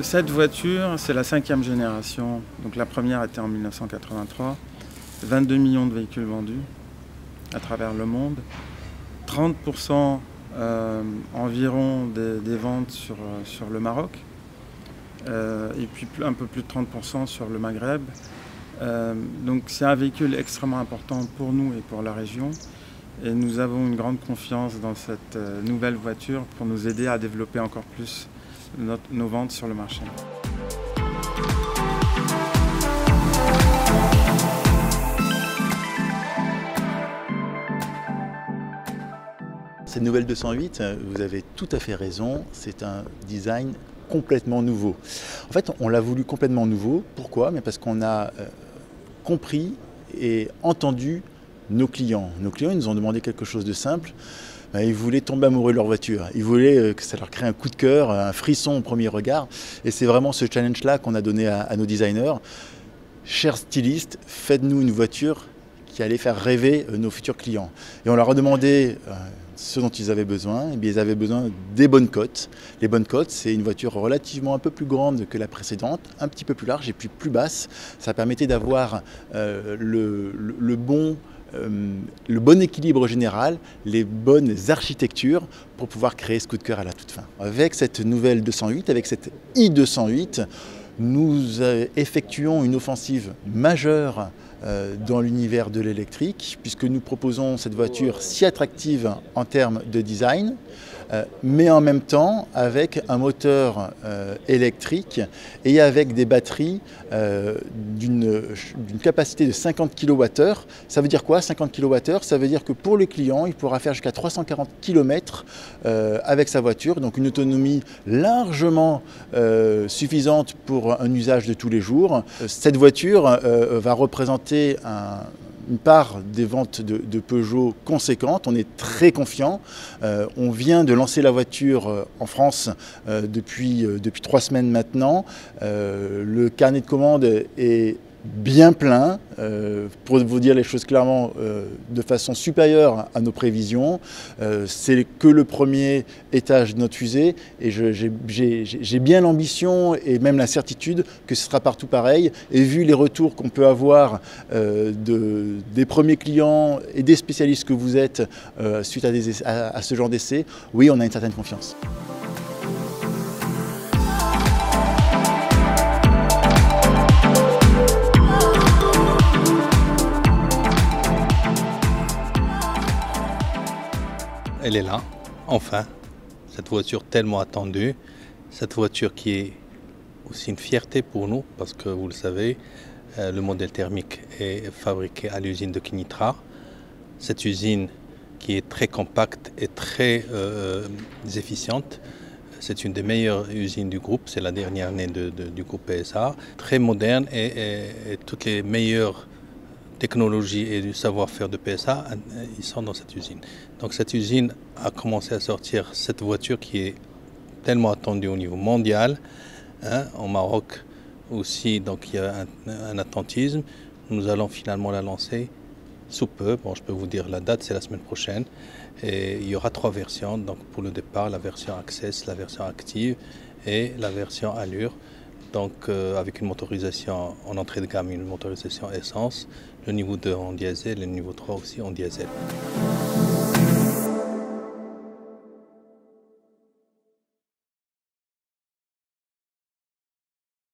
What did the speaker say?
cette voiture, c'est la 5e génération. Donc la première était en 1983. 22 millions de véhicules vendus à travers le monde. 30% environ des ventes sur le Maroc. Et puis un peu plus de 30% sur le Maghreb. Donc c'est un véhicule extrêmement important pour nous et pour la région. Et nous avons une grande confiance dans cette nouvelle voiture pour nous aider à développer encore plus nos ventes sur le marché. Cette nouvelle 208, vous avez tout à fait raison, c'est un design complètement nouveau. En fait, on l'a voulu complètement nouveau. Pourquoi? Parce qu'on a compris et entendu nos clients. Nos clients, ils nous ont demandé quelque chose de simple. Ils voulaient tomber amoureux de leur voiture. Ils voulaient que ça leur crée un coup de cœur, un frisson au premier regard. Et c'est vraiment ce challenge-là qu'on a donné à nos designers. Chers stylistes, faites-nous une voiture qui allait faire rêver nos futurs clients. Et on leur a demandé ce dont ils avaient besoin. Eh bien, ils avaient besoin des bonnes côtes. Les bonnes côtes, c'est une voiture relativement un peu plus grande que la précédente, un petit peu plus large et puis plus basse. Ça permettait d'avoir le bon équilibre général, les bonnes architectures pour pouvoir créer ce coup de cœur à la toute fin. Avec cette nouvelle 208, avec cette i208, nous effectuons une offensive majeure dans l'univers de l'électrique, puisque nous proposons cette voiture si attractive en termes de design, mais en même temps avec un moteur électrique et avec des batteries d'une capacité de 50 kWh. Ça veut dire quoi 50 kWh? Ça veut dire que pour le client, il pourra faire jusqu'à 340 km avec sa voiture, donc une autonomie largement suffisante pour un usage de tous les jours. Cette voiture va représenter une part des ventes de Peugeot conséquente. On est très confiant. On vient de lancer la voiture en France depuis 3 semaines maintenant. Le carnet de commandes est bien plein, pour vous dire les choses clairement, de façon supérieure à nos prévisions. C'est que le premier étage de notre fusée et j'ai bien l'ambition et même la certitude que ce sera partout pareil. Et vu les retours qu'on peut avoir des premiers clients et des spécialistes que vous êtes suite à ce genre d'essai, oui, on a une certaine confiance. Elle est là, enfin, cette voiture tellement attendue, cette voiture qui est aussi une fierté pour nous, parce que vous le savez, le modèle thermique est fabriqué à l'usine de Kenitra. Cette usine qui est très compacte et très efficiente, c'est une des meilleures usines du groupe, c'est la dernière année du groupe PSA, très moderne et toutes les meilleures technologie et du savoir-faire de PSA, ils sont dans cette usine. Donc cette usine a commencé à sortir cette voiture qui est tellement attendue au niveau mondial. Au Maroc aussi, donc il y a un attentisme. Nous allons finalement la lancer sous peu. Bon, je peux vous dire la date, c'est la semaine prochaine. Et il y aura 3 versions. Donc pour le départ, la version Access, la version Active et la version Allure. Donc avec une motorisation en entrée de gamme, une motorisation essence, le niveau 2 en diesel et le niveau 3 aussi en diesel.